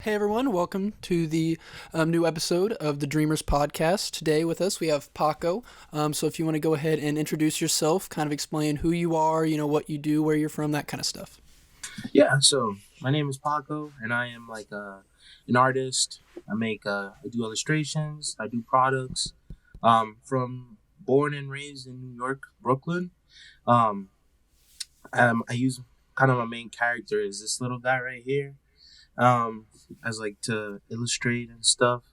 Hey everyone, welcome to the new episode of the Dreamers Podcast. Today with us we have Paco. So if you want to go ahead and introduce yourself, kind of explain who you are, what you do, where you're from, that kind of stuff. Yeah, so my name is Paco, and I am like an artist. I do illustrations, I do products. From born and raised in New York, Brooklyn. Um, I use kind of my main character is this little guy right here. Um, as like to illustrate and stuff.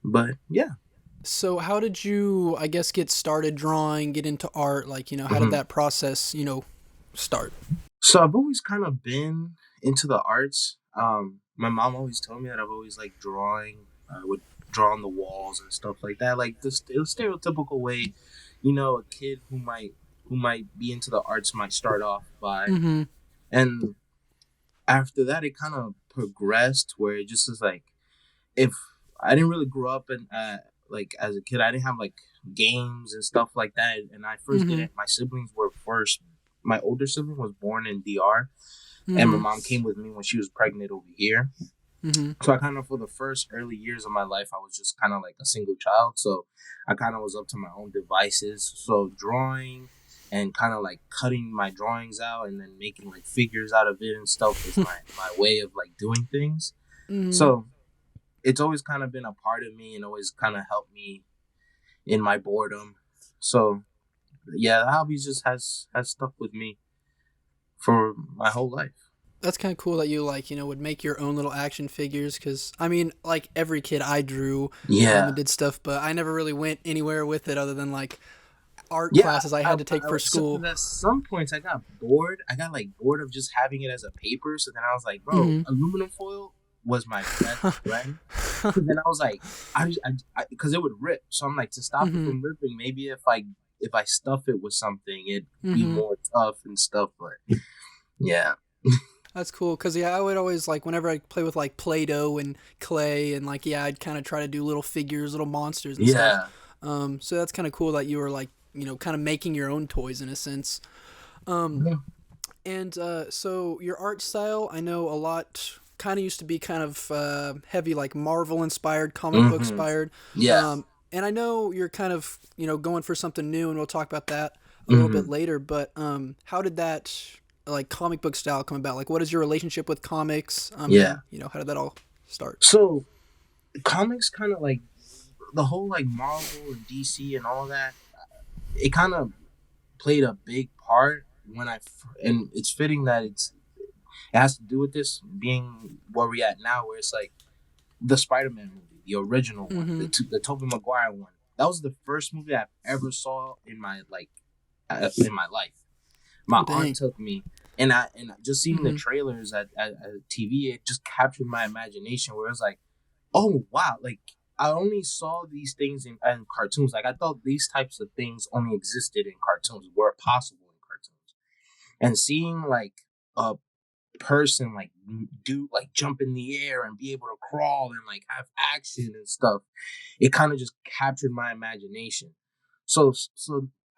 But yeah. So how did you, I guess, get started drawing, get into art? How did hmm that process, start? So I've always kind of been into the arts. My mom always told me that I've always liked drawing. I would draw on the walls and stuff like that, like the stereotypical way, a kid who might be into the arts might start off by. Mm-hmm. And after that, it kind of progressed where it just is like if I didn't really grow up and like as a kid, I didn't have like games and stuff like that. And I first Mm-hmm. didn't. My siblings were first. My older sibling was born in DR, and my Mm-hmm. mom came with me when she was pregnant over here. Mm-hmm. So I kind of, for the first early years of my life, I was just kind of like a single child. So I kind of was up to my own devices. So drawing and kind of like cutting my drawings out and then making like figures out of it and stuff was my way of like doing things. Mm-hmm. So it's always kind of been a part of me and always kind of helped me in my boredom. So yeah, the hobby just has stuck with me for my whole life. That's kind of cool that you would make your own little action figures because I mean like every kid I drew and Yeah. did stuff, but I never really went anywhere with it other than like art Yeah, classes I had to take for school. at some points I got bored. I got like bored of just having it as a paper. So then I was like, bro, Mm-hmm. aluminum foil was my best friend. Because then I was like, because it would rip. So I'm like, to stop it Mm-hmm. from ripping, maybe if I stuff it with something, it'd be Mm-hmm. more tough and stuff. But yeah. That's cool because yeah, I would always like whenever I play with like Play-Doh and clay and like yeah, I'd kind of try to do little figures, little monsters and stuff. Yeah. So that's kind of cool that you were like kind of making your own toys in a sense. Um, and so your art style, I know a lot kind of used to be kind of heavy, like Marvel inspired, comic book hmm inspired. Yeah. And I know you're kind of going for something new, and we'll talk about that a little bit hmm later. But how did that like comic book style come about? Like, what is your relationship with comics? And Yeah. how did that all start? So comics kind of like the whole like Marvel and DC and all that. It kind of played a big part and it's fitting that it has to do with this being where we at now, where it's like the Spider-Man movie, the original one, Mm-hmm. the Tobey Maguire one. That was the first movie I've ever saw in my life. My Oh aunt dang. took me, and just seeing the Mm-hmm. trailers at TV, it just captured my imagination. Where it was like, oh wow, like I only saw these things in cartoons. Like I thought these types of things only existed in cartoons, were possible in cartoons. And seeing like a person like do like jump in the air and be able to crawl and like have action and stuff, it kind of just captured my imagination. So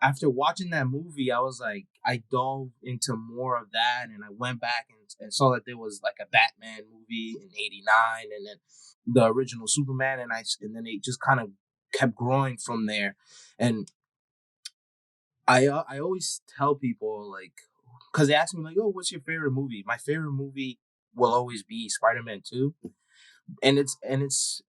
after watching that movie, I was like, I dove into more of that, and I went back and saw that there was like a Batman movie in '89, and then the original Superman, and then it just kind of kept growing from there. And I always tell people like, because they ask me like, oh, what's your favorite movie? My favorite movie will always be Spider-Man 2. And it's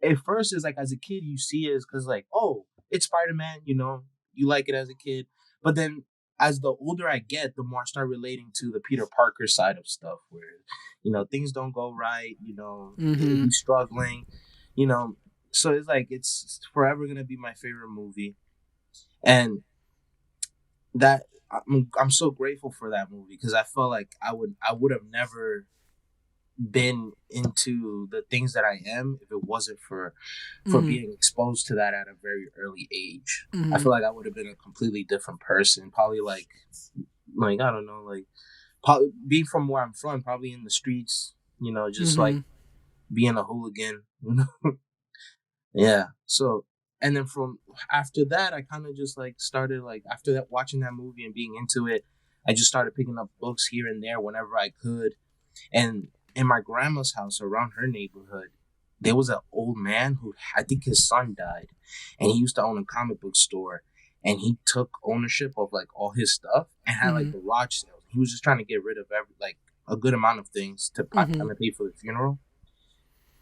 at first it's like as a kid you see it because like, oh, it's Spider-Man, you like it as a kid. But then as the older I get, the more I start relating to the Peter Parker side of stuff where, things don't go right, Mm-hmm. he's struggling, you know. So it's like it's forever gonna be my favorite movie. And that I'm so grateful for that movie because I felt like I would have never been into the things that I am if it wasn't for Mm-hmm. being exposed to that at a very early age. I Mm-hmm. feel like I would have been a completely different person, probably like I don't know, like probably being from where I'm from, probably in the streets, just like Mm-hmm. being a hooligan. Yeah. So, and then from after that, I kind of just like started like after that watching that movie and being into it, I just started picking up books here and there whenever I could. And in my grandma's house around her neighborhood, there was an old man who I think his son died, and he used to own a comic book store, and he took ownership of like all his stuff and had like Mm-hmm. garage sales. He was just trying to get rid of every like a good amount of things to kind Mm-hmm. of pay for the funeral.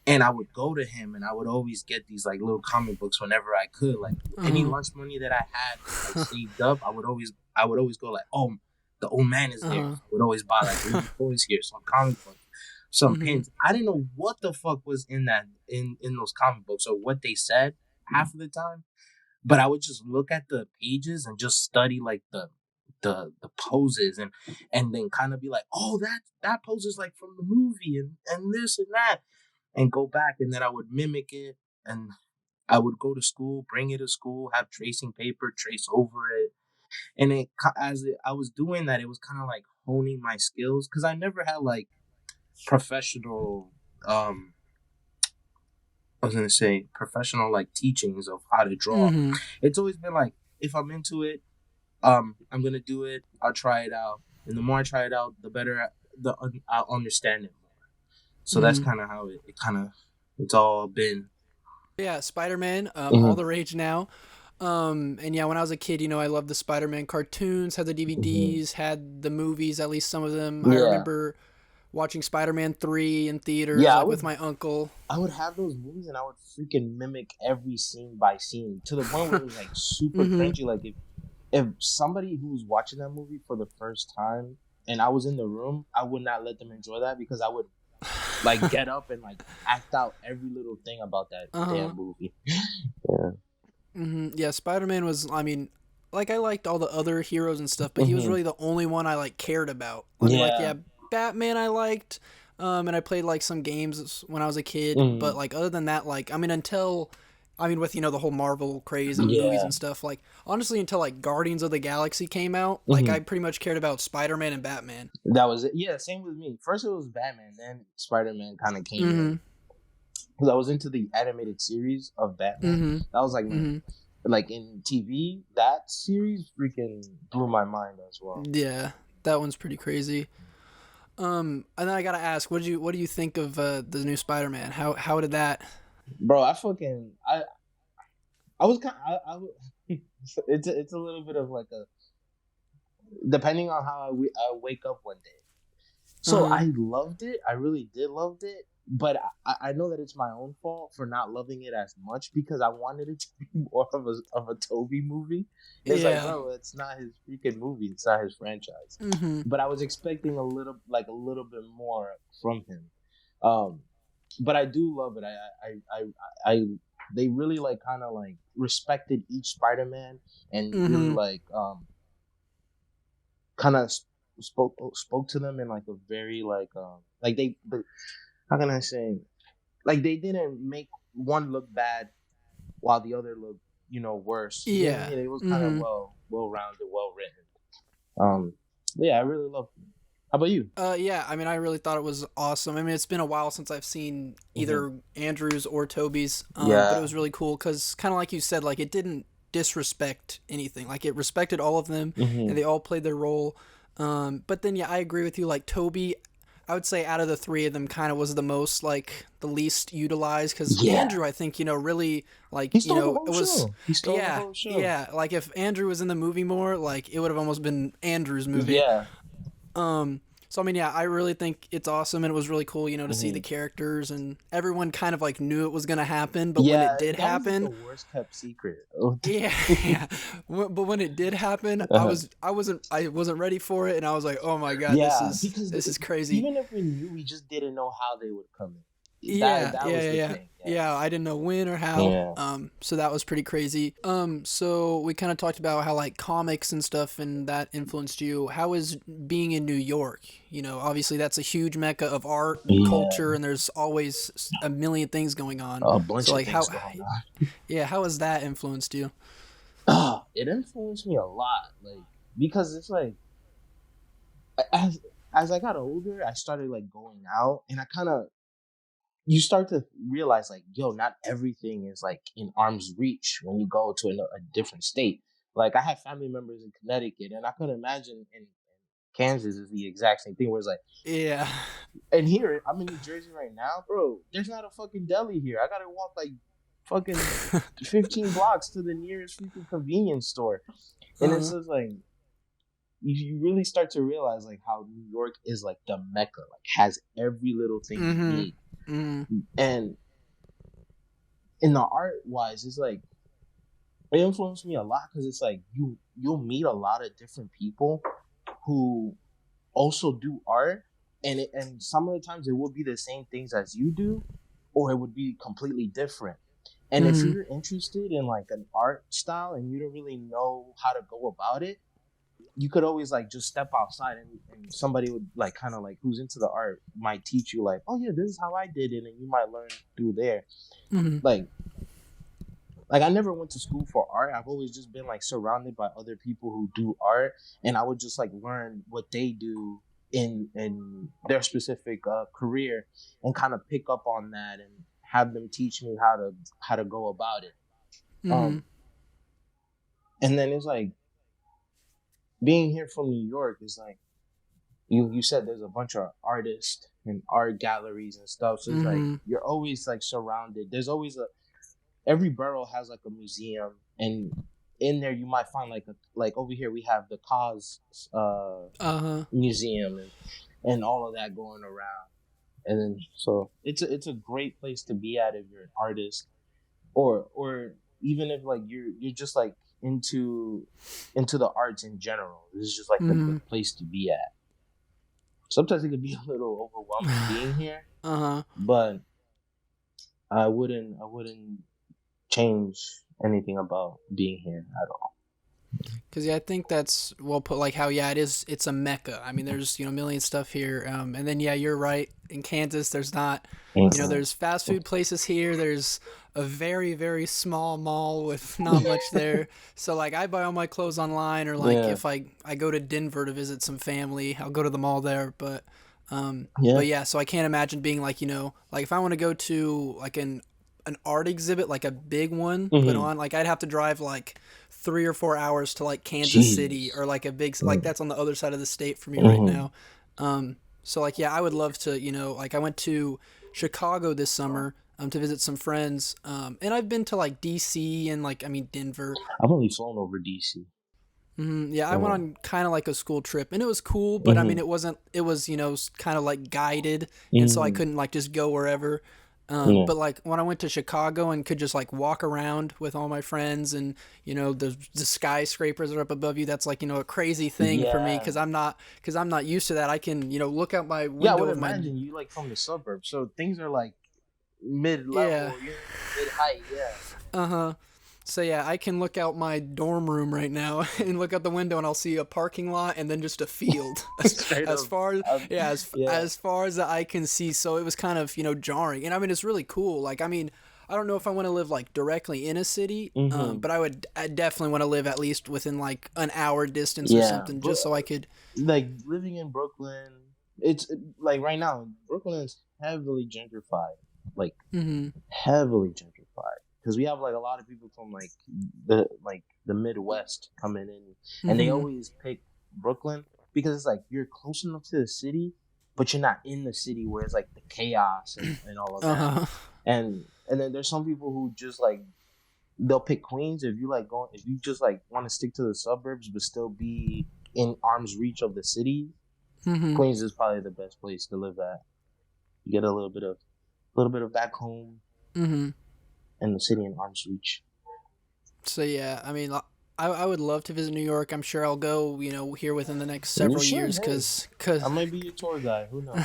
And I would go to him, and I would always get these like little comic books whenever I could. Like any Uh-huh. lunch money that I had like saved up, I would always go like, oh, the old man is there. Uh-huh. So I would always buy like little toys here, some comic books, some Mm-hmm. pins. I didn't know what the fuck was in that in those comic books or what they said half of the time, but I would just look at the pages and just study like the poses, and then kind of be like, oh, that pose is like from the movie, and this and that, and go back, and then I would mimic it, and I would go to school, bring it to school, have tracing paper, trace over it, and I was doing that, it was kind of like honing my skills because I never had like professional, um, I was gonna say professional like teachings of how to draw. Mm-hmm. It's always been like if I'm into it, I'm gonna do it. I'll try it out, and the more I try it out, the better I'll understand it more. So that's Mm-hmm. kind of how it kind of it's all been. Yeah, Spider-Man, all Mm-hmm. the rage now. And yeah, when I was a kid, I loved the Spider-Man cartoons, had the Mm-hmm. DVDs, had the movies, at least some of them. I Yeah, remember watching Spider-Man 3 in theaters, yeah. I like with would my uncle. I would have those movies, and I would freaking mimic every scene by scene to the point where it was like super Mm-hmm. cringy. Like if somebody who was watching that movie for the first time and I was in the room, I would not let them enjoy that because I would like get up and like act out every little thing about that Uh-huh. damn movie. Yeah. Mm-hmm. Yeah, Spider-Man was, I mean, like I liked all the other heroes and stuff, but he was Hmm. really the only one I like cared about. I mean, like Yeah. yeah, Batman I liked, and I played like some games when I was a kid, but Hmm. like other than that, like I mean, until I mean, with the whole Marvel craze and movies Yeah. and stuff, like honestly, until like Guardians of the Galaxy came out, like I Hmm. pretty much cared about Spider-Man and Batman. That was it. Yeah, same with me. First it was Batman, then Spider Man kind of came in Mm-hmm. because I was into the animated series of Batman. Mm-hmm. That was like my Mm-hmm. like in TV. That series freaking blew my mind as well. Yeah, that one's pretty crazy. And then I gotta ask, what do you think of the new Spider-Man? How did that? Bro, I was kind of it's a little bit of like a depending on how I wake up one day. Uh So huh. I loved it. I really did loved it. But I know that it's my own fault for not loving it as much because I wanted it to be more of a Toby movie. And it's like, Yeah. bro, it's not his freaking movie. It's not his franchise. Mm-hmm. But I was expecting a little bit more from him. Um, but I do love it. I they really like kind of like respected each Spider-Man and really Mm-hmm. like kind of spoke to them in like a very like how can I say like they didn't make one look bad while the other looked worse. You get Yeah. me? It was kind of Mm-hmm. well rounded, well written. Yeah, I really love it. How about you? Yeah. I mean, I really thought it was awesome. I mean, it's been a while since I've seen Hmm. either Andrews or Toby's. But it Yeah. was really cool because kind of like you said, like it didn't disrespect anything. Like it respected all of them, and Hmm. they all played their role. But then yeah, I agree with you. Like Toby, I would say out of the three of them, kind of was the most like the least utilized because Yeah. Andrew, I think really like He stole the it whole was show. He stole the yeah, whole show. yeah. Like if Andrew was in the movie more, like it would have almost been Andrew's movie. Yeah. Um, so I mean, yeah, I really think it's awesome, and it was really cool, to see the Hmm. characters, and everyone kind of like knew it was gonna happen, but when it Yeah, did that was like the happen, worst kept secret. yeah, yeah. But when it did happen, Uh-huh. I wasn't ready for it, and I was like, oh my god, Yeah, because this is crazy. even if we knew, we just didn't know how they would come in. That Yeah, that yeah, was yeah, the yeah. thing. Yeah, I didn't know when or how. Yeah. So that was pretty crazy. So we kind of talked about how like comics and stuff and that influenced you. How is being in New York? Obviously that's a huge mecca of art and Yeah. culture, and there's always a million things going on. A So bunch of like things going on. yeah, how has that influenced you? It influenced me a lot, like because it's like as as I got older, I started like going out, and I kind of you start to realize like, yo, not everything is like in arm's reach when you go to a different state. Like I have family members in Connecticut, and I could imagine in Kansas is the exact same thing. Where it's like, Yeah. and here I'm in New Jersey right now, bro. There's not a fucking deli here. I gotta walk like fucking 15 blocks to the nearest freaking convenience store, and it's just like you really start to realize like how New York is like the mecca, like has every little thing you need, and in the art wise, it's like it influenced me a lot because it's like you'll meet a lot of different people who also do art, and some of the times it will be the same things as you do, or it would be completely different. And if you're interested in like an art style and you don't really know how to go about it, you could always like just step outside and somebody would like kind of like who's into the art might teach you like, oh yeah, this is how I did it, and you might learn through there. Like I never went to school for art. I've always just been like surrounded by other people who do art, and I would just like learn what they do in their specific career and kind of pick up on that and have them teach me how to go about it. And then it's like being here from New York is like you said there's a bunch of artists and art galleries and stuff. So it's like you're always like surrounded. There's always every borough has like a museum, and in there you might find like over here we have the Cause museum and all of that going around. And then so it's a great place to be at if you're an artist, or even if like you're just like into the arts in general. This is just like the good place to be at. Sometimes it could be a little overwhelming being here, but I wouldn't change anything about being here at all. Because I think that's well put. Like how it's a mecca. I mean, there's a million stuff here, and then you're right. In Kansas, there's not. There's fast food places here. There's a very very small mall with not much there. So like I buy all my clothes online, or like if I go to Denver to visit some family, I'll go to the mall there. But so I can't imagine being like like if I want to go to like an art exhibit, like a big one put on, like I'd have to drive like 3 or 4 hours to like Kansas City, or like a big like that's on the other side of the state for me right now. So like I would love to like I went to Chicago this summer to visit some friends, and I've been to like DC and like Denver. I've only flown over DC. I went on kind of like a school trip, and it was cool, but I mean it was kind of like guided, and so I couldn't like just go wherever. But like when I went to Chicago and could just like walk around with all my friends, and the skyscrapers are up above you, that's like a crazy thing for me because I'm not used to that. I can look out my window. Yeah, I would imagine you like from the suburbs, so things are like mid-level, mid-height. So I can look out my dorm room right now and look out the window, and I'll see a parking lot and then just a field as far as I can see. So it was kind of jarring, and I mean it's really cool. Like I mean I don't know if I want to live like directly in a city, but I definitely want to live at least within like an hour distance or something, just so I could like living in Brooklyn. It's like right now Brooklyn is heavily gentrified, like heavily gentrified. Because we have like a lot of people from like the Midwest coming in, and they always pick Brooklyn because it's like you're close enough to the city, but you're not in the city where it's like the chaos and all of that. And then there's some people who just like they'll pick Queens if you just like want to stick to the suburbs but still be in arm's reach of the city. Queens is probably the best place to live at. You get a little bit of back home. And the city in arm's reach. So I mean, I would love to visit New York. I'm sure I'll go, here within the next several years, because I might be your tour guy. Who knows?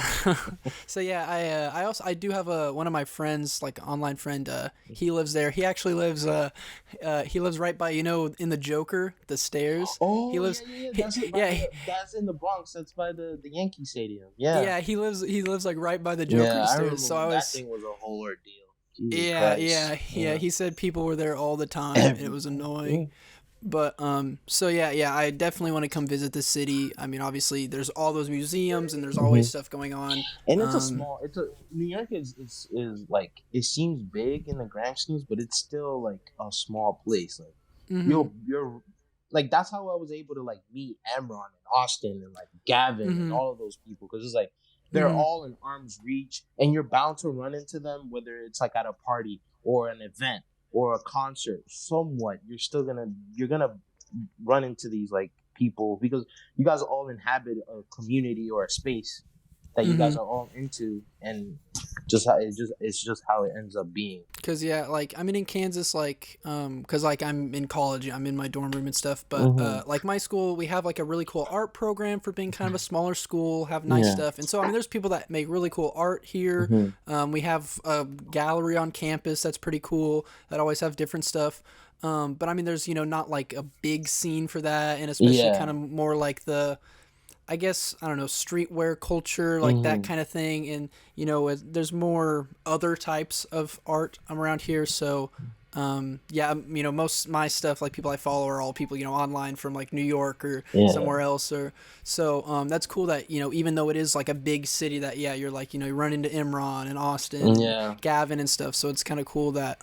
So I do have one of my friends, like online friend. He lives there. He actually lives right by in the Joker, the stairs. Oh, he lives. That's in the Bronx. That's by the Yankee Stadium. Yeah. Yeah, he lives like right by the Joker stairs. So that thing was a whole ordeal. Jesus Christ. He said people were there all the time, and it was annoying. But I definitely want to come visit the city. I mean, obviously there's all those museums and there's always stuff going on. And it's New York is like, it seems big in the grand schemes, but it's still like a small place. Like you're like that's how I was able to like meet Amron and Austin and like Gavin and Mm-hmm. all of those people, because it's like they're Mm-hmm. all in arm's reach, and you're bound to run into them, whether it's like at a party or an event or a concert. Somewhat, you're gonna run into these like people, because you guys all inhabit a community or a space that you Mm-hmm. guys are all into, and it's just how it ends up being. Cause yeah, like I mean in Kansas, like cause like I'm in college, I'm in my dorm room and stuff. But Mm-hmm. like my school, we have like a really cool art program for being kind of a smaller school, have nice Yeah. stuff. And so I mean, there's people that make really cool art here. Mm-hmm. We have a gallery on campus that's pretty cool. That always have different stuff. But I mean, there's not like a big scene for that, and especially kind Yeah. of more like the I guess I don't know streetwear culture, like that Mm-hmm. kind of thing, and there's more other types of art around here. So, yeah, most of my stuff, like people I follow, are all people online from like New York or Yeah. somewhere else, or so. That's cool that even though it is like a big city, that yeah, you're like you run into Imran and Austin and Yeah. Gavin and stuff. So it's kind of cool that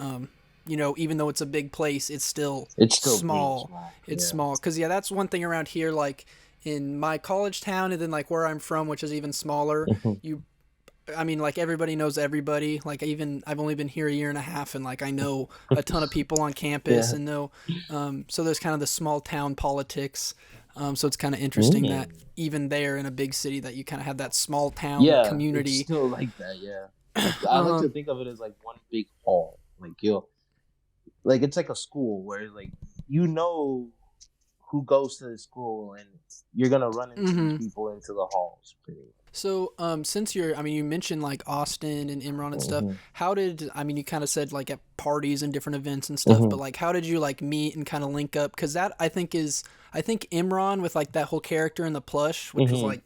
even though it's a big place, it's still It's still being small. small. It's Yeah. small because yeah, that's one thing around here, like in my college town and then like where I'm from, which is even smaller. Mm-hmm. You, I mean, like everybody knows everybody. Like I've only been here a year and a half, and like I know a ton of people on campus Yeah. and know. So there's kind of the small town politics. So it's kind of interesting that Mm. even there in a big city, that you kind of have that small town Yeah, it's community. still like that. Yeah, I like Uh, to think of it as like one big hall. Like like it's like a school where like you know who goes to the school, and you're gonna run into these mm-hmm. people into the halls. Pretty. So, since I mean, you mentioned like Austin and Imran and stuff. Mm-hmm. How did, I mean, you kind of said like at parties and different events and stuff, Mm-hmm. but like, how did you like meet and kind of link up? Because that I think Imran with like that whole character in the plush, which was Mm-hmm. like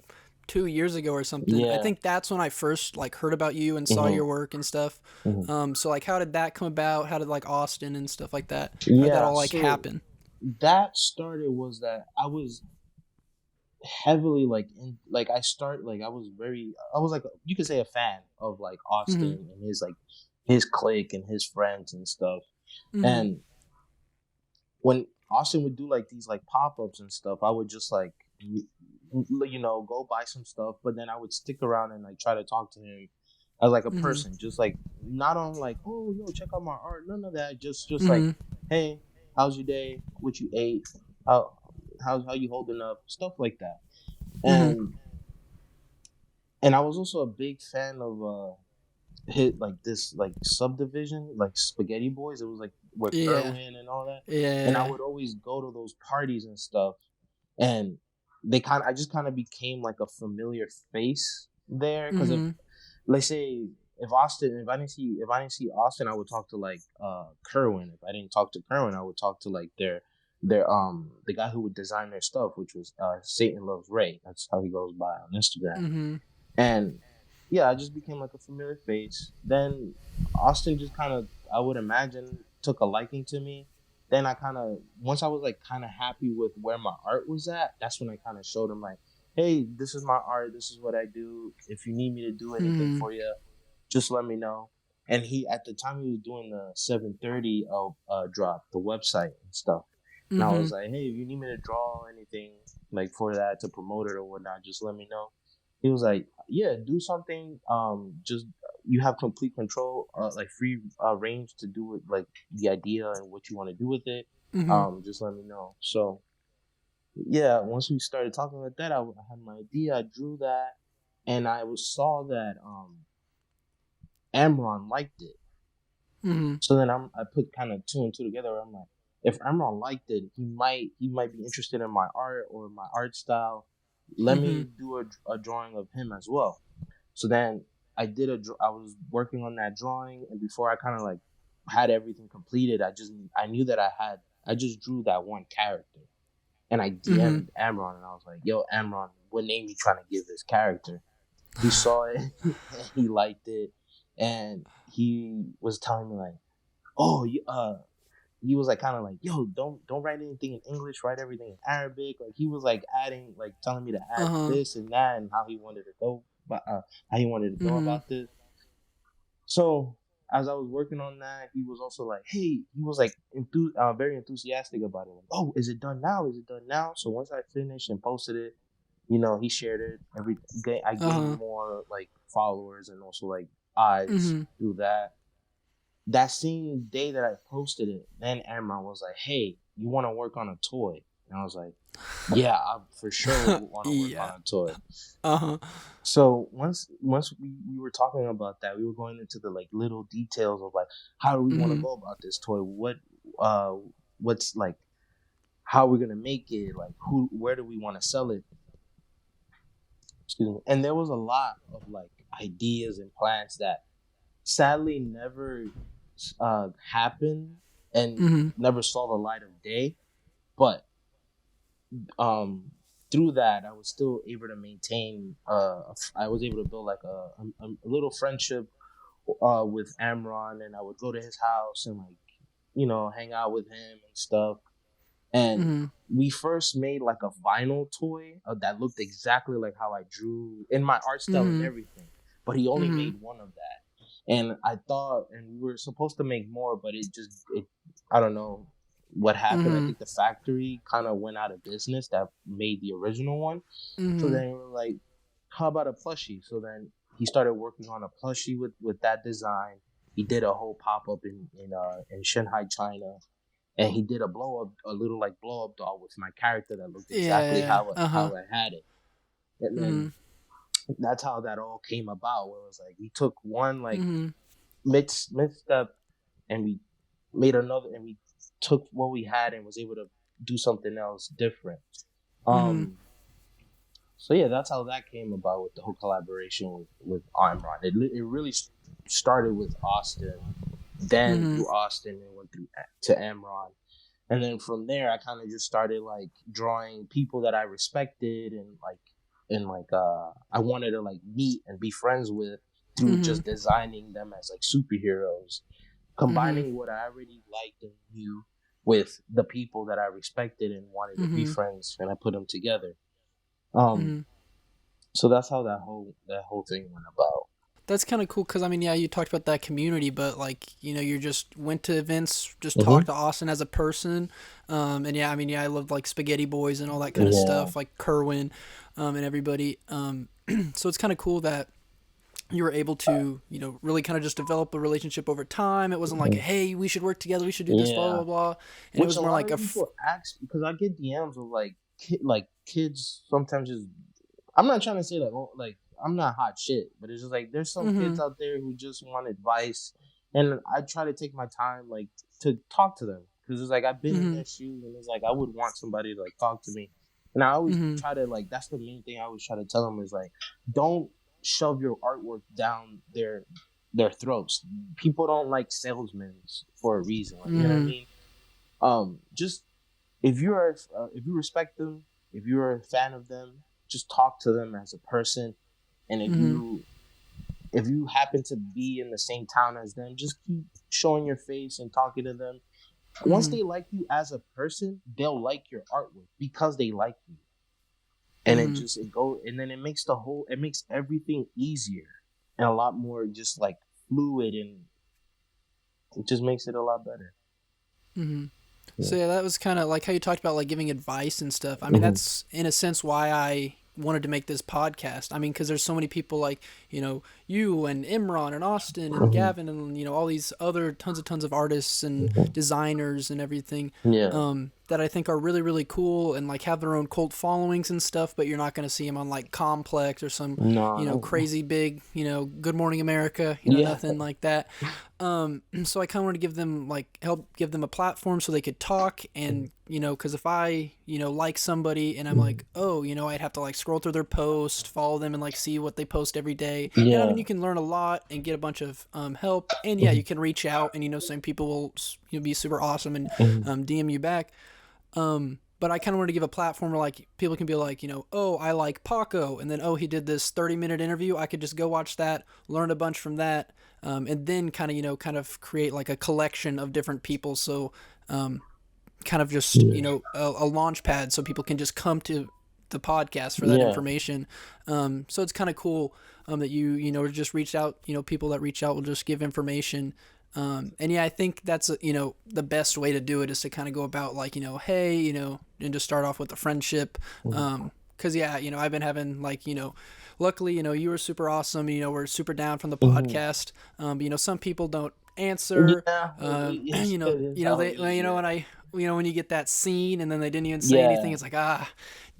2 years ago or something. I Yeah. think that's when I first like heard about you and saw Mm-hmm. your work and stuff. Mm-hmm. So like, how did that come about? How did like Austin and stuff like that? How did that Yeah. all like So happen? that started was that I was heavily like in like I was like you could say a fan of like Mm-hmm. Austin and his clique and his friends and stuff. Mm-hmm. And when Austin would do like these like pop-ups and stuff, I would just like go buy some stuff, but then I would stick around and like try to talk to him as like a Mm-hmm. person, just like not on like, oh yo, check out my art, none of that, just like, Mm-hmm. hey, how's your day, what you ate, how how you holding up, stuff like that. Mm-hmm. And I was also a big fan of hit like this like subdivision like Spaghetti Boys. It was like with Yeah. Kerwin and all that, and I Yeah. would always go to those parties and stuff, and I just kind of became like a familiar face there, because if Mm-hmm. let's say if I didn't see Austin, I would talk to like Kerwin. If I didn't talk to Kerwin, I would talk to like their the guy who would design their stuff, which was Satan Loves Ray. That's how he goes by on Instagram. Mm-hmm. And yeah, I just became like a familiar face. Then Austin just kind of, I would imagine, took a liking to me. Then I kind of, once I was like kind of happy with where my art was at, that's when I kind of showed him like, hey, this is my art. This is what I do. If you need me to do anything Mm-hmm. for you, just let me know. And at the time, he was doing the 730 drop, the website and stuff. And I Mm-hmm. was like, hey, if you need me to draw anything like for that to promote it or whatnot, just let me know. He was like, yeah, do something. Just you have complete control, like free range to do it, like the idea and what you want to do with it. Mm-hmm. Just let me know. So yeah, once we started talking like that, I had my idea. I drew that, and saw that Amron liked it. Mm-hmm. So then I put kind of two and two together. I'm like, if Amron liked it, he might be interested in my art or my art style. Let Mm-hmm. me do a drawing of him as well. So then I was working on that drawing, and before I kind of like had everything completed, I knew that I just drew that one character, and I Mm-hmm. DM'd Amron, and I was like, yo, Amron, what name you trying to give this character? He saw it, and he liked it, and he was telling me like, oh, he was like kind of like, yo, don't write anything in English, write everything in Arabic. Like he was like adding, like telling me to add Uh-huh. this and that, and how he wanted to go, but how he wanted to go Mm-hmm. about this. So as I was working on that, he was also like, "Hey," he was like very enthusiastic about it. Like, "Oh, is it done now? Is it done now?" So once I finished and posted it, he shared it. I gained Uh-huh. more like followers and also like eyes Mm-hmm. through that. That same day that I posted it, then Amron was like, "Hey, you want to work on a toy?" And I was like, "Yeah, I for sure want to work Yeah. on a toy." Uh-huh. So once we were talking about that, we were going into the like little details of like how do we want to Mm-hmm. go about this toy? Uh what's like how we're gonna make it? Like where do we want to sell it? Excuse me. And there was a lot of like ideas and plans that sadly never happened and Mm-hmm. never saw the light of day. But um through that I was still able to maintain I was able to build like a little friendship with Amron, and I would go to his house and like hang out with him and stuff. And Mm-hmm. we first made like a vinyl toy that looked exactly like how I drew in my art style and Mm-hmm. everything, but he only Mm-hmm. made one of that. And I thought, and we were supposed to make more, but it I don't know what happened. I Mm-hmm. think the factory kind of went out of business that made the original one. So Mm-hmm. then we were like, how about a plushie? So then he started working on a plushie with that design. He did a whole pop up in Shanghai, China, and he did a little like blow up doll with my character that looked exactly Yeah. Uh-huh. how I had it. And Mm-hmm. then that's how that all came about. Where it was like we took one like Mm-hmm. misstep and we made another, and we took what we had and was able to do something else different. Mm-hmm. Um, so yeah, that's how that came about with the whole collaboration with Imran. It really started with Austin, then Mm-hmm. through Austin and went through to Amron, and then from there I kind of just started like drawing people that I respected and I wanted to like meet and be friends with through Mm-hmm. just designing them as like superheroes, Mm-hmm. combining what I already liked and knew with the people that I respected and wanted to be Mm-hmm. friends, and I put them together. Um, Mm-hmm. so that's how that whole thing went about. That's kind of cool because I mean, yeah, you talked about that community, but like, you just went to events, just talked Mm-hmm. to Austin as a person, and yeah, I mean, yeah, I loved like Spaghetti Boys and all that kind of Yeah. stuff, like Kerwin, and everybody. So it's kind of cool that you were able to, really kind of just develop a relationship over time. It wasn't like, Mhm. hey, we should work together, we should do this, blah Yeah. blah blah, and it Which was a more lot like of people ask because I get DMs of like kids sometimes just. I'm not trying to say like I'm not hot shit, but it's just like there's some mm-hmm, kids out there who just want advice, and I try to take my time like to talk to them because it's like I've been in mm-hmm, their shoes, and it's like I would want somebody to like talk to me, and I always mm-hmm, try to like that's the main thing I always try to tell them is like don't shove your artwork down their throats. People don't like salesmen for a reason, like, you know what I mm-hmm, mean? Just if you respect them, if you're a fan of them, just talk to them as a person. And mm-hmm, if you happen to be in the same town as them, just keep showing your face and talking to them. Once mm-hmm, they like you as a person, they'll like your artwork because they like you. And mm-hmm. and then it makes everything easier and a lot more just like fluid, and it just makes it a lot better. Mm-hmm. Yeah. So yeah, that was kind of like how you talked about like giving advice and stuff. I mean, Mm-hmm. that's in a sense why I wanted to make this podcast. I mean, because there's so many people like you and Imran and Austin and Mm-hmm. Gavin and all these other tons of artists and Mm-hmm. designers and everything, Yeah. that I think are really cool and like have their own cult followings and stuff. But you're not going to see them on like Complex or some No. crazy big Good Morning America, Yeah. nothing like that. So I kind of want to give them like help give them a platform so they could talk and because if I like somebody and I'm like, oh, I'd have to like scroll through their post, follow them and like see what they post every day. And I mean, Yeah. you can learn a lot and get a bunch of help, and yeah, you can reach out and some people will be super awesome and Mhm. DM you back. But I kind of want to give a platform where like people can be like, oh, I like Paco, and then oh, he did this 30-minute interview. I could just go watch that, learn a bunch from that, and then kind of create like a collection of different people. So kind of just Yeah. a launch pad so people can just come to the podcast for that information. So it's kind of cool that you know just reached out. You know, people that reach out will just give information. And yeah, I think that's you know the best way to do it is to kind of go about like you know, hey, you know, and just start off with a friendship. Cause yeah, you know, I've been having like you know, luckily you know you were super awesome. You know, we're super down from the podcast. But you know, some people don't answer. Yeah, You know they you know when I you know when you get that scene and then they didn't even say anything, yeah. it's like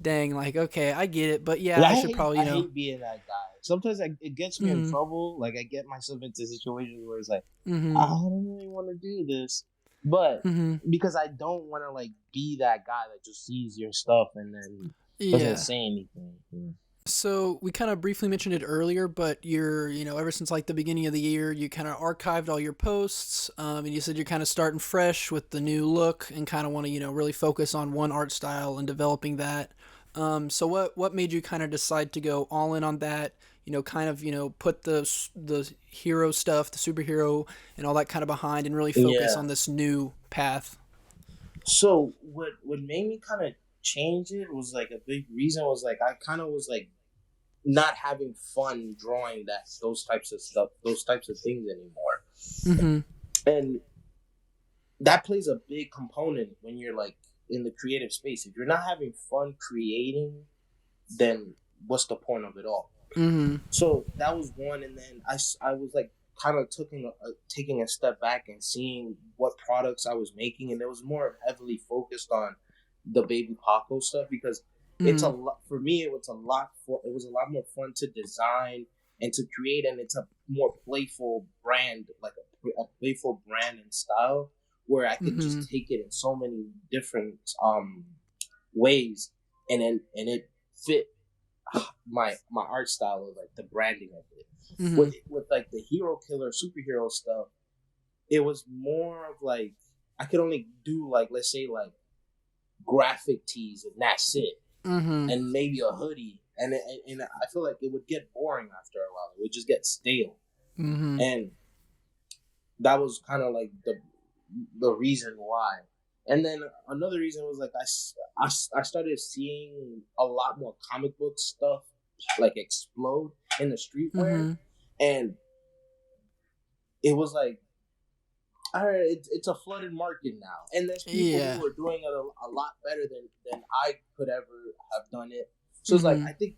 dang, like okay, I get it, but yeah, Yeah, I should probably I you know. hate being that guy. Sometimes it gets me in Mm-hmm. trouble. Like I get myself into situations where it's like, I Mm-hmm. don't really want to do this, but Mm-hmm. because I don't want to like be that guy that just sees your stuff and then doesn't Yeah. say anything. Yeah. So we kind of briefly mentioned it earlier, but you're, you know, ever since like the beginning of the year, you kind of archived all your posts, and you said you're kind of starting fresh with the new look and kind of want to, you know, really focus on one art style and developing that. So what made you kind of decide to go all in on that? You know, kind of, you know, put the hero stuff, the superhero, and all that kind of behind, and really focus Yeah. on this new path. So what made me kind of change it was like a big reason was like I kind of was like not having fun drawing those types of stuff, those types of things anymore. Mm-hmm. And that plays a big component when you're like in the creative space. If you're not having fun creating, then what's the point of it all? Mm-hmm. So that was one, and then I was like kind of taking a step back and seeing what products I was making, and it was more heavily focused on the Baby Paco stuff because it's a Mm-hmm. lot for me. It was a lot more fun to design and to create, and it's a more playful brand, like a playful brand and style where I could Mm-hmm. just take it in so many different ways, and it fit my art style of like the branding of it. Mm-hmm. With like the hero killer superhero stuff, it was more of like I could only do like let's say like graphic tees and that's it, Mm-hmm. and maybe a hoodie, and I feel like it would get boring after a while. It would just get stale, Mm-hmm. and that was kind of like the reason why. And then another reason was like I started seeing a lot more comic book stuff like explode in the streetwear, Mm-hmm. and it was like, all right, it's a flooded market now, and there's people Yeah. who are doing it a lot better than I could ever have done it. So it's like Mm-hmm. I think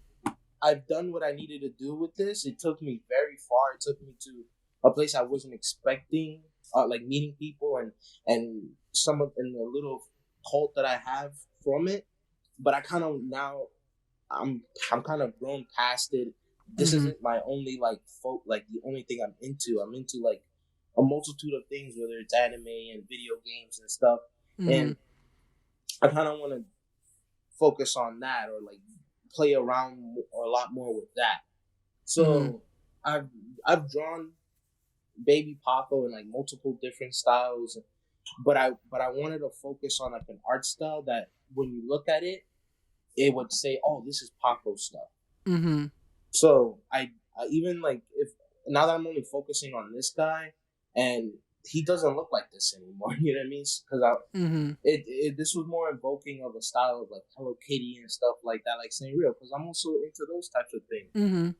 I've done what I needed to do with this. It took me very far. It took me to a place I wasn't expecting, like meeting people and some of in the little cult that I have from it. But I kind of now I'm kind of grown past it. This Mm-hmm. isn't my only like like the only thing I'm into. I'm into like a multitude of things, whether it's anime and video games and stuff. Mm-hmm. And I kind of want to focus on that or like play around a lot more with that. Mm-hmm. So I've drawn Baby Paco in like multiple different styles, but I wanted to focus on like an art style that when you look at it, it would say, "Oh, this is Paco stuff." Mm-hmm. So I even like if now that I'm only focusing on this guy, and he doesn't look like this anymore. You know what I mean? Because Mm-hmm. this was more invoking of a style of like Hello Kitty and stuff like that, like Sanrio, because I'm also into those types of things. Mm-hmm.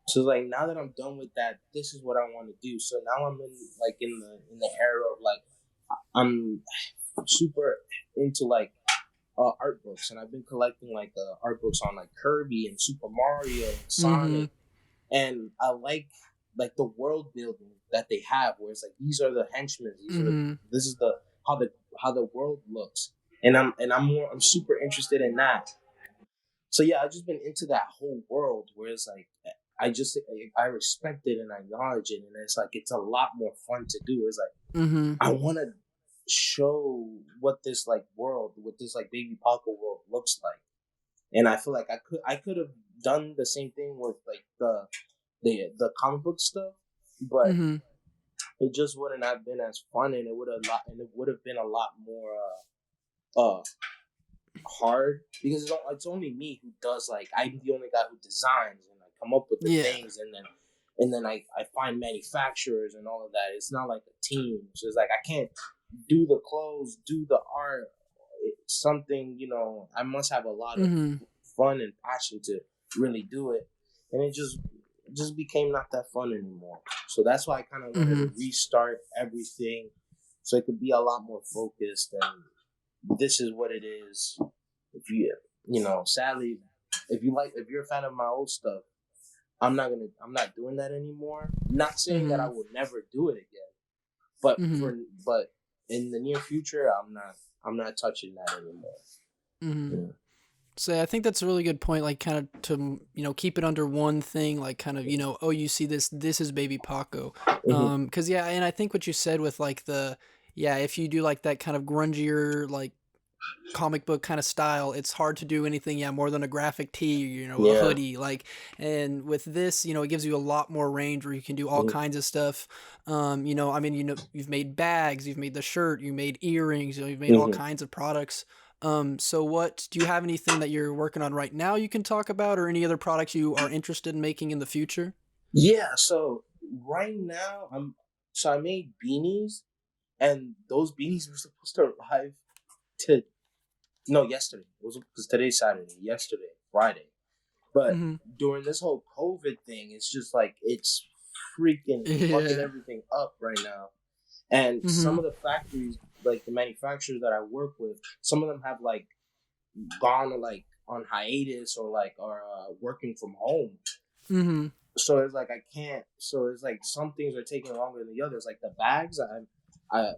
So like now that I'm done with that, this is what I want to do. So now I'm in the era of like I'm super into like art books, and I've been collecting like art books on like Kirby and Super Mario and Mm-hmm. Sonic, and I like the world building that they have, where it's like these are the henchmen, Mm-hmm. this is the how the world looks, and I'm super interested in that. So yeah, I've just been into that whole world where it's like I respect it and I acknowledge it, and it's like it's a lot more fun to do. It's like Mm-hmm. I want to show what this like world, what this like Baby Paco world looks like, and I feel like I could have done the same thing with like the comic book stuff, but Mm-hmm. it just wouldn't have been as fun, and it would have been a lot more uh hard because it's only me who does like I'm the only guy who designs and I come up with the Yeah. things and then I find manufacturers and all of that. It's not like a team. So it's like I can't do the clothes, do the art. it's something, I must have a lot of Mm-hmm. fun and passion to really do it, and it just became not that fun anymore. So that's why I kind of wanted Mm-hmm. to restart everything, so it could be a lot more focused. And this is what it is. If sadly, if you're a fan of my old stuff, I'm not doing that anymore. Not saying that I Mm-hmm. will never do it again, but Mm-hmm. but in the near future, I'm not touching that anymore. Mm-hmm. Yeah. So I think that's a really good point, like kind of to keep it under one thing, like kind of oh, you see this is Baby Paco, Mhm. because yeah, and I think what you said with like the yeah, if you do like that kind of grungier like comic book kind of style, it's hard to do anything more than a graphic tee, a Yeah. hoodie, like. And with this, it gives you a lot more range where you can do all Mhm. kinds of stuff. I mean, you've made bags, you've made the shirt, you made earrings, you've made all Mhm. kinds of products. So what do you have anything that you're working on right now you can talk about, or any other products you are interested in making in the future? Yeah. So right now, I made beanies, and those beanies were supposed to arrive to no yesterday. It was because today's Saturday. Yesterday, Friday. But Mm-hmm. during this whole COVID thing, it's just like it's freaking fucking Yeah. everything up right now. And Mm-hmm. some of the factories, like the manufacturers that I work with, some of them have like gone like on hiatus or like are working from home. Mm-hmm. So it's like I can't. So it's like some things are taking longer than the others. Like the bags, I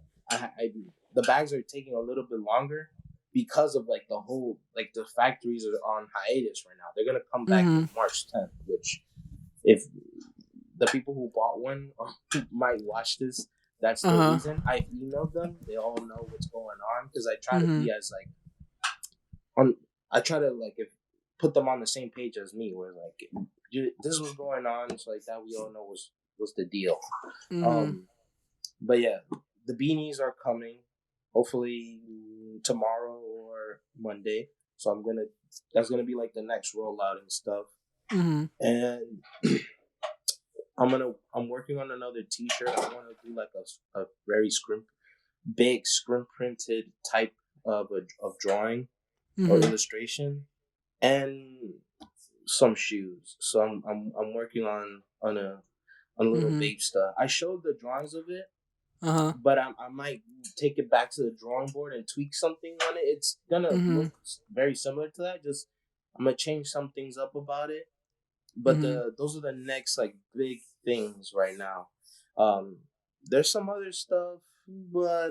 the bags are taking a little bit longer because of like the whole like the factories are on hiatus right now. They're gonna come back Mm-hmm. in March 10th, which if the people who bought one or who might watch this, that's the Uh-huh. reason. I emailed them. They all know what's going on because I try to Mm-hmm. be as like on. I try to like if put them on the same page as me, where like this was going on, so like that we all know was the deal. Mm-hmm. Um, but yeah, the beanies are coming. Hopefully tomorrow or Monday. So that's gonna be like the next rollout and stuff. Mm-hmm. And I'm working on another T-shirt. I want to do like a very big screen printed type of drawing or Mm-hmm. illustration, and some shoes. So I'm working on a little Mm-hmm. babe stuff. I showed the drawings of it, Uh-huh. but I might take it back to the drawing board and tweak something on it. It's gonna Mm-hmm. look very similar to that. Just I'm gonna change some things up about it. But Mm-hmm. those are the next like big things right now. Um, there's some other stuff, but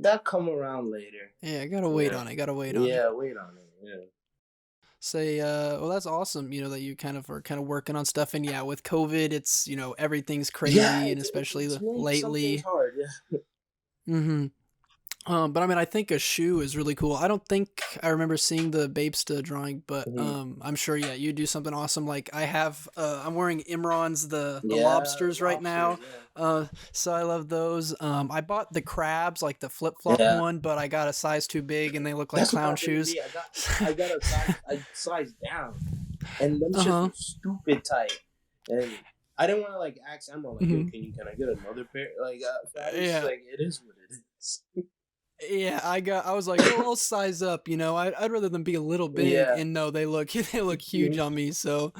that come around later. Yeah, I gotta wait Yeah, on it. Gotta wait on it. yeah. Wait on it. Yeah. Say, well, that's awesome. That you kind of are kind of working on stuff, and yeah, with COVID, it's everything's Yeah, crazy, and especially it's made some things lately. hard. Yeah. Mm-hmm. But I mean, I think a shoe is really cool. I don't think I remember seeing the Babesta drawing, but Mhm. I'm sure, yeah, you do something awesome. Like I have, I'm wearing Imran's the Yeah, lobsters right lobsters. now, so I love those. I bought the crabs, like the flip Yeah, flop yeah. one, but I got a size too big, and they look like That's what clown happened to shoes. me. I got a size down, and them Uh shits huh. were stupid tight, and I didn't want to like ask Emma like, yo, Hmm. can I get another pair? Like, I was just Yeah. like, it is what it is. Yeah, I was like, well, I'll size up, I'd rather them be a little big, Yeah. and no, they look they look huge on me. So,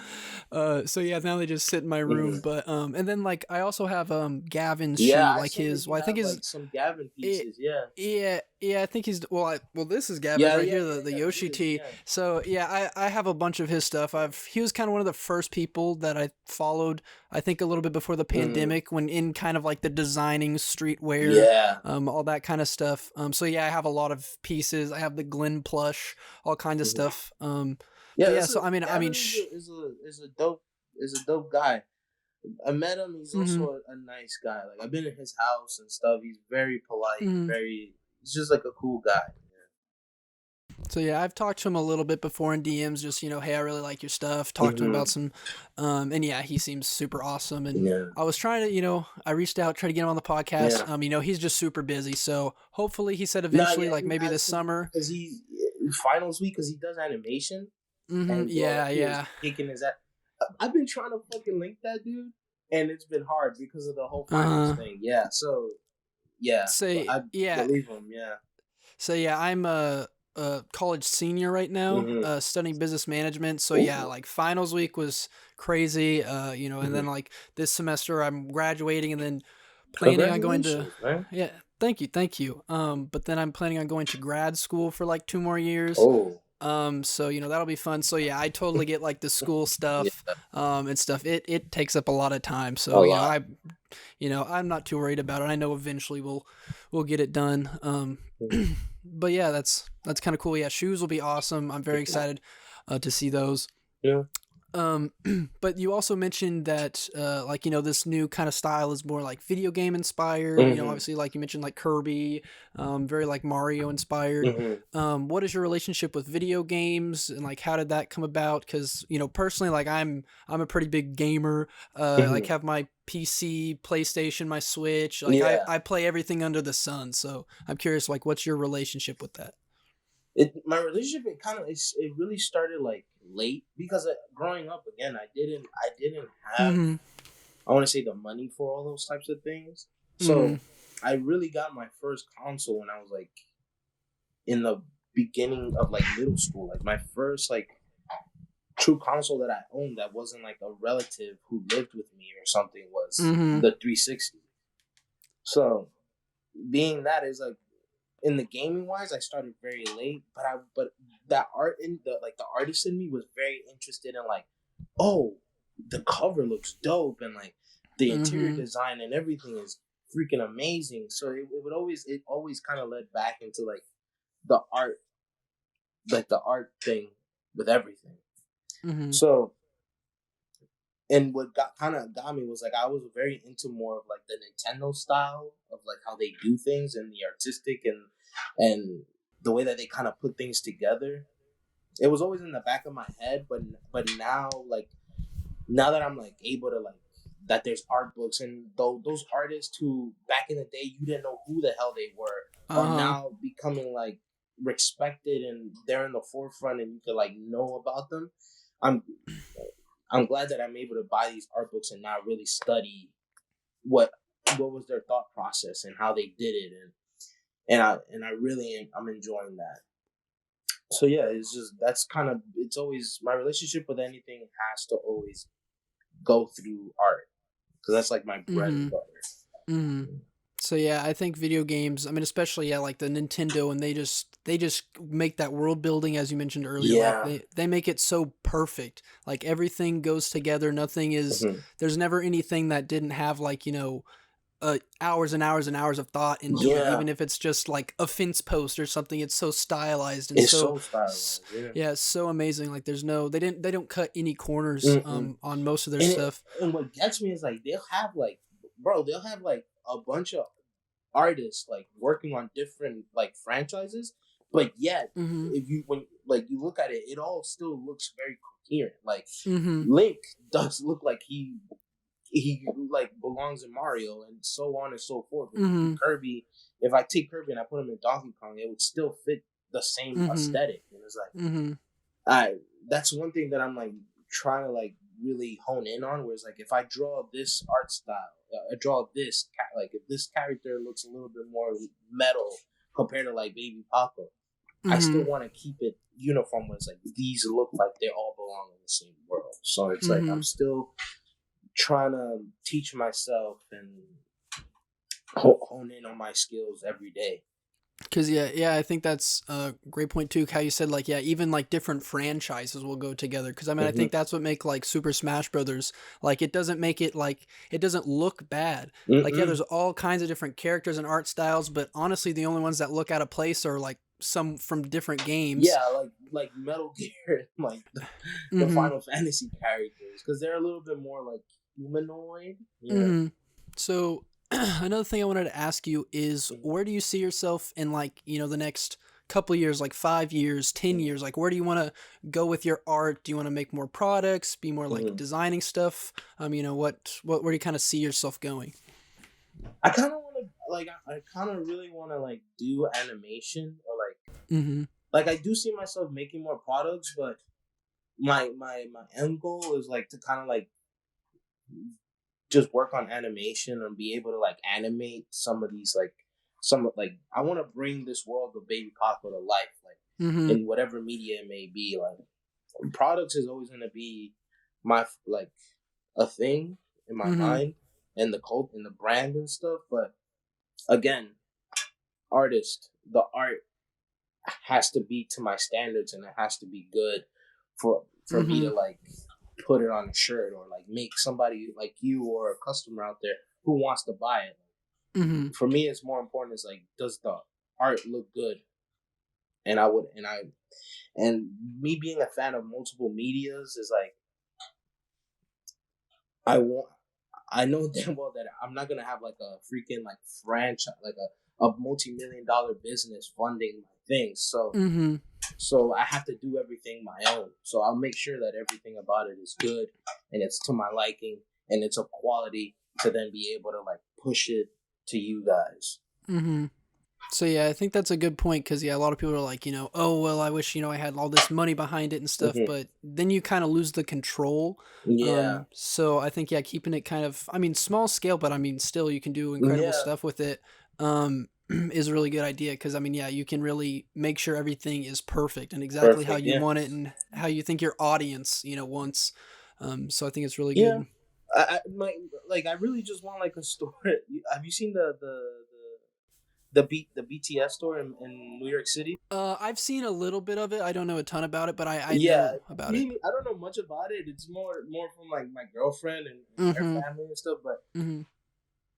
so yeah, now they just sit in my room. Mhm. But and then like I also have Gavin's Yeah, shoe, I like saw that his. you Well, I think have his. like some Gavin It, pieces. Yeah. yeah, I think he's well. This is Gavin's Yeah, right yeah, here, yeah, the yeah. It Yoshi is. T. Yeah. So yeah, I have a bunch of his stuff. He was kind of one of the first people that I followed. I think a little bit before the Mm. pandemic, when in kind of like the designing streetwear, Yeah. all that kind of stuff. So yeah, I have a lot of pieces. I have the Glen plush, all kinds of Mhm. stuff. Yeah, But yeah, that's so a I mean, Gavin is a dope guy. I met him. He's mm-hmm, also a nice guy. Like I've been in his house and stuff. He's very polite. mm-hmm. He's just like a cool guy. So yeah, I've talked to him a little bit before in DMs, just hey, I really like your stuff. Talked to him about Mm-hmm. some, and yeah, he seems super awesome. And Yeah. I was trying to, I reached out, tried to get him on the podcast. Yeah. He's just super busy. So hopefully, he said Nah, eventually, yeah, like he maybe has this to summer. because he finals week because he does animation Mm-hmm. and Yeah, he was yeah. kicking his ass. I've been trying to fucking link that dude, and it's been hard because of the whole finals Uh, thing. Yeah, so yeah, say I yeah. believe him. Yeah. So yeah, I'm a college senior right now, Mm-hmm. studying business management. So yeah, Ooh. like finals week was crazy, and Mm-hmm. then like this semester I'm graduating and then planning on going to, Congratulations, man. yeah, thank you, thank you. But then I'm planning on going to grad school for like 2 more years. Oh, So that'll be fun. So yeah, I totally get like the school yeah, stuff, and stuff. It takes up a lot of time. a So lot. I'm not too worried about it. I know eventually we'll get it done. But yeah, that's kind of cool. Yeah, shoes will be awesome. I'm very excited to see those. Yeah. Um, but you also mentioned that like this new kind of style is more like video game inspired. Mm-hmm. Obviously, like you mentioned, like Kirby, very like Mario inspired. Mm-hmm. What is your relationship with video games, and like how did that come about? Because personally, like I'm a pretty big gamer. Like Mm-hmm. have my PC, PlayStation, my Switch. Like I Yeah. I play everything under the sun. So I'm curious, like, what's your relationship with that? My relationship, it really started like late because growing up again, I didn't have, Mm-hmm. I want to say, the money for all those types of things. Mm-hmm. So I really got my first console when I was like in the beginning of like middle school. Like my first like true console that I owned that wasn't like a relative who lived with me or something was Mm-hmm. the 360. So being that is like in the gaming wise, I started very late, but that art in the artist in me was very interested in like, oh, the cover looks dope and like the interior Mm-hmm. design and everything is freaking amazing. So it always kind of led back into like the art, like the art thing with everything. Mm-hmm. So, and what got me was like I was very into more of like the Nintendo style of like how they do things and the artistic and the way that they kind of put things together. It was always in the back of my head, but now like now that I'm like able to like that there's art books and those artists who back in the day you didn't know who the hell they were are Uh-huh. now becoming like respected and they're in the forefront and you can like know about them. I'm I'm glad that I'm able to buy these art books and now really study what what was their thought process and how they did it and I really I'm enjoying that. So yeah, it's just that's kind of it's always my relationship with anything has to always go through art because that's like my bread Mm-hmm. and butter. Mm-hmm. So yeah, I think video games, I mean especially yeah, like the Nintendo, and they just make that world building as you mentioned earlier, like Yeah. they make it so perfect. Like everything goes together, nothing is Hmm. there's never anything that didn't have like, hours and hours and hours of thought into it, Yeah. even if it's just like a fence post or something. It's so stylized and It's so so stylized. Yeah. yeah, it's so amazing. Like there's no they don't cut any corners Mm-mm. on most of their And stuff. and what gets me is like they'll have like a bunch of artists like working on different like franchises, but yet Mhm. if you when like you look at it, it all still looks very coherent. Like Mhm. Link does look like he like belongs in Mario and so on and so forth. Mhm. Kirby, if I take Kirby and I put him in Donkey Kong, it would still fit the same Mhm. aesthetic. And it's like Mhm. I that's one thing that I'm like trying to like really hone in on. Where it's like if I draw this art style, I draw this like if this character looks a little bit more metal compared to like Baby Papa, I still Mhm. want to keep it uniform. Where it's like these look like they all belong in the same world. So it's like I'm Mhm. still trying to teach myself and hone in on my skills every day. Cause yeah, I think that's a great point too. How you said like yeah, even like different franchises will go together. Cause I mean, I Mm-hmm. think that's what make like Super Smash Brothers like it doesn't make it like it doesn't look bad. Like yeah, Mm-mm. there's all kinds of different characters and art styles, but honestly, the only ones that look out of place are like some from different games. Yeah, like Metal Gear, like the Mm-hmm. Final Fantasy characters, because they're a little bit more like humanoid. Yeah. Mm-hmm. So another thing I wanted to ask you is Mm-hmm. where do you see yourself in like, the next couple years, like 5 years, 10 years? Like where do you want to go with your art? Do you want to make more products, be more like Mm-hmm. designing stuff? What where do you kind of see yourself going? I kind of want to like I kind of really want to like do animation or Mm-hmm. like I do see myself making more products, but my end goal is like to kind of like just work on animation and be able to like animate some of these like some like I want to bring this world of Baby Paco to life, like Mm-hmm. in whatever media it may be. Like products is always gonna be my like a thing in my Mm-hmm. mind and the cult and the brand and stuff. But again, the art has to be to my standards and it has to be good for me Mm-hmm. to like put it on a shirt or like make somebody like you or a customer out there who wants to buy it. Mm-hmm. For me, it's more important. Is like, does the art look good? And I would, and me being a fan of multiple medias is like, I want, I know damn well that I'm not gonna have like a freaking like franchise, like a multi-million-dollar business funding my things. Mm-hmm. So I have to do everything my own. So I'll make sure that everything about it is good and it's to my liking and it's of quality to then be able to like push it to you guys. Mm-hmm. So yeah, I think that's a good point because yeah, a lot of people are like, oh well, I wish I had all this money behind it and stuff, Mm-hmm. but then you kind of lose the control. Yeah. So I think yeah, keeping it kind of, I mean, small scale, but I mean, still you can do incredible Yeah. stuff with it. Is a really good idea because I mean, yeah, you can really make sure everything is perfect and exactly how Perfect. you Yeah. want it and how you think your audience, wants. So I think it's really Yeah. good. I really just want like a store. Have you seen the BTS store in New York City? I've seen a little bit of it. I don't know a ton about it, but I Yeah, know about it. I don't know much about it. It's more from like my girlfriend and their Mm-hmm. family and stuff. But Mm-hmm.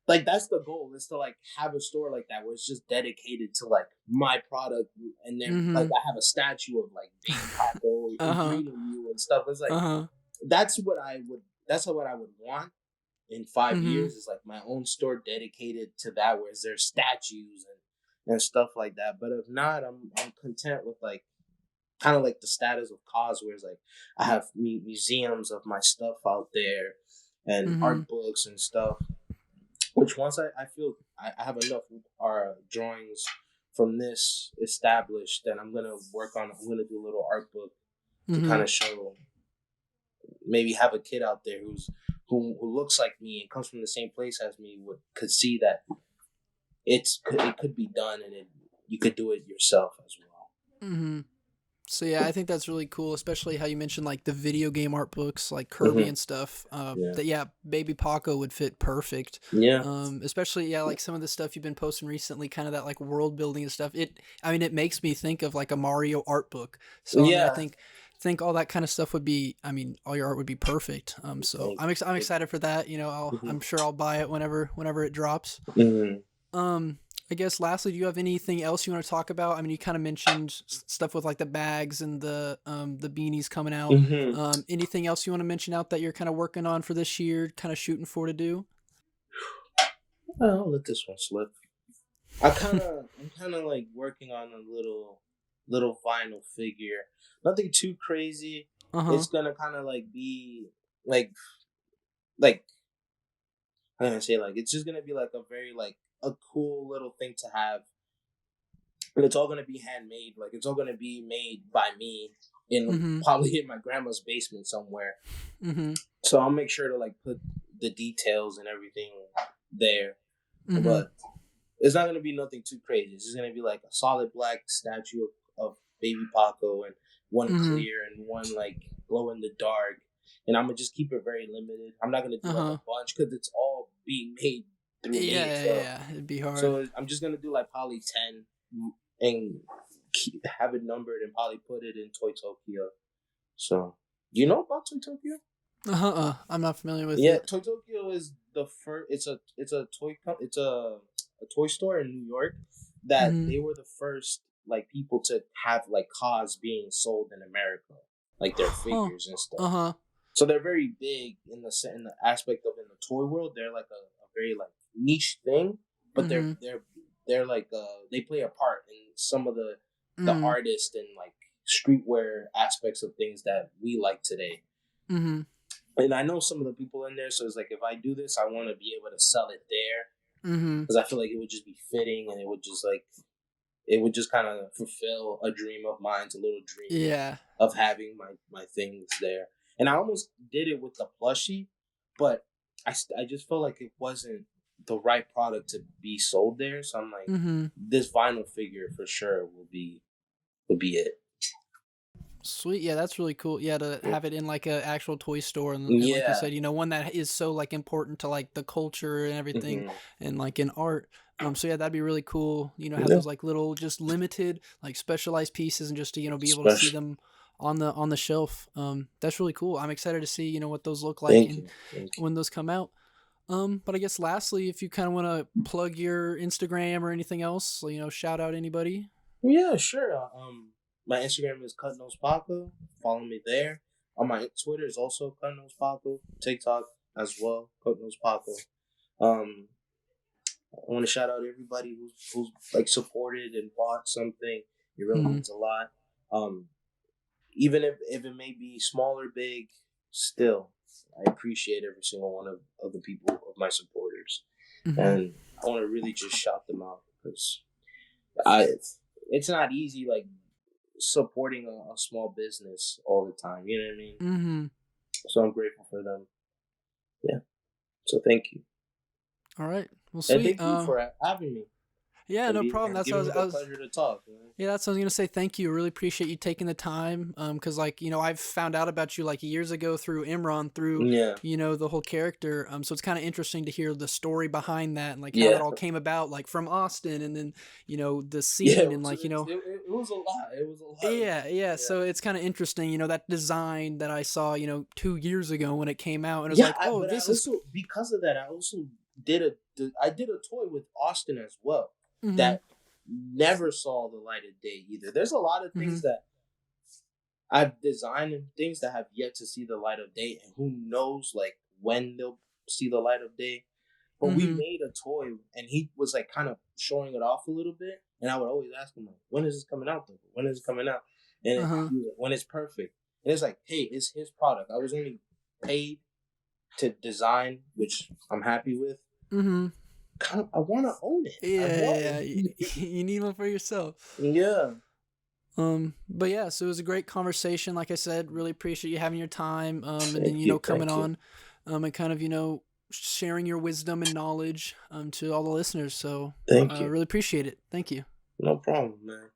like that's the goal is to like have a store like that where it's just dedicated to like my product, and then like Mm-hmm. I have a statue of like Baby Paco Uh-huh. greeting you and stuff. It's like Uh-huh. that's what I would what I would want in 5 years Mhm. is like my own store dedicated to that, where there's statues and stuff like that. But if not, I'm content with like kind of like the status of cause, where it's like I have museums of my stuff out there and Mhm. art books and stuff. Which once I feel I have enough drawings from this established, then I'm gonna work on. I'm gonna do a little art book to kind Mhm. of show, maybe have a kid out there who looks like me and comes from the same place as me could see that it could be done and you could do it yourself as well. Mhm. So yeah, I think that's really cool, especially how you mentioned like the video game art books, like Kirby Mm-hmm. and stuff. Yeah. That yeah, Baby Paco would fit perfect. Yeah. Especially yeah, like some of the stuff you've been posting recently, kind of that like world building and stuff. I mean, it makes me think of like a Mario art book. So I mean, I Yeah. think all that kind of stuff would be. I mean, all your art would be perfect. So Thank I'm you. excited for that. Mm-hmm. I'm sure I'll buy it whenever it drops. Mm-hmm. Um, I guess lastly, do you have anything else you want to talk about? I mean, you kind of mentioned stuff with like the bags and the beanies coming out. Mm-hmm. Anything else you want to mention out that you're kind of working on for this year, kind of shooting for to do? I'll let this one slip. I'm kind of like working on a little vinyl figure. Nothing too crazy. Uh huh. It's gonna kind of like be like like I'm gonna say like it's just gonna be like a very like a cool little thing to have, and it's all gonna be handmade. Like it's all gonna be made by me in Mhm. probably in my grandma's basement somewhere. Mhm. So I'll make sure to like put the details and everything there, Mhm. but it's not gonna be nothing too crazy. It's just gonna be like a solid black statue of Baby Paco and one Mhm. clear and one like glow in the dark. And I'm gonna just keep it very limited. I'm not gonna do Uh like a huh. bunch because it's all being made through Yeah, me. yeah, yeah. It'd be hard. So I'm just gonna do like probably 10 and have it numbered and probably put it in Toy Tokyo. So you know about Toy Tokyo? I'm not familiar with Yeah, it. Toy Tokyo is the first. It's a toy store in New York that Mhm. they were the first like people to have like cars being sold in America, like their Huh. figures and stuff. Uh huh. So they're very big in the aspect of in the toy world. They're like a very like niche thing, but Mhm. they're like they play a part in some of the Mhm. artist and like streetwear aspects of things that we like today. Mhm. And I know some of the people in there, so it's like if I do this, I want to be able to sell it there Mhm. because I feel like it would just be fitting and it would just kind of fulfill a dream of mine, a little dream Yeah. of having my things there. And I almost did it with the plushie, but I just felt like it wasn't the right product to be sold there. So I'm like, Mm-hmm. this vinyl figure for sure will be it. Sweet, yeah, that's really cool. Yeah, to have it in like a actual toy store, and like you Yeah. said, one that is so like important to like the culture and everything, Hmm. and like in art. So yeah, that'd be really cool. Have Yeah. those like little, just limited, like specialized pieces, and just to be able to see Special. them on the shelf. That's really cool. I'm excited to see what those look like Thank and you. Thank you. when those come out. But I guess lastly, if you kind of want to plug your Instagram or anything else, shout out anybody. Yeah, sure. My Instagram is Cutnose Paco. Follow me there. On my Twitter is also Cutnose Paco. TikTok as well, Cutnose Paco. Um, I want to shout out everybody who's like supported and bought something. It really Mm-hmm. means a lot. Um, even if it may be small or big, still I appreciate every single one of the people of my supporters, Mm-hmm. and I want to really just shout them out because I it's not easy like supporting a small business all the time. You know what I mean? Mm-hmm. So I'm grateful for them. Yeah. So thank you, All right. Well, and sweet. thank you for having me Yeah, no problem. and That's what giving me I the was. pleasure to talk. You know? Yeah, that's what I was gonna say. Thank you. I really appreciate you taking the time. Because like I've found out about you like years ago through Imran, through Yeah. the whole character. So it's kind of interesting to hear the story behind that and like how Yeah. it all came about, like from Austin, and then the Yeah. scene and like It was a lot. It was a lot. Yeah, yeah. Yeah. So it's kind of interesting, that design that I saw, 2 years ago when it came out, and it was Yeah, like, oh, but I this is. also because of that, I also I did a toy with Austin as well Mm-hmm, that never saw the light of day either. There's a lot of mm-hmm, things that I've designed and things that have yet to see the light of day, and who knows like when they'll see the light of day. But we mm-hmm, made a toy, and he was like kind of showing it off a little bit, and I would always ask him like, "When is this coming out? Though? When is it coming out?" And uh-huh. he was like, when it's perfect, and it's like, "Hey, it's his product. I was only paid to design, which I'm happy with. Mm-hmm. Kind of, I want to own it. I Yeah, want yeah. it. You need one for yourself. Yeah. But yeah, so it was a great conversation. Like I said, really appreciate you having your time. And then Thank you. coming Thank you. on, and kind of sharing your wisdom and knowledge to all the listeners. So Thank you. really appreciate it. Thank you. No problem, man.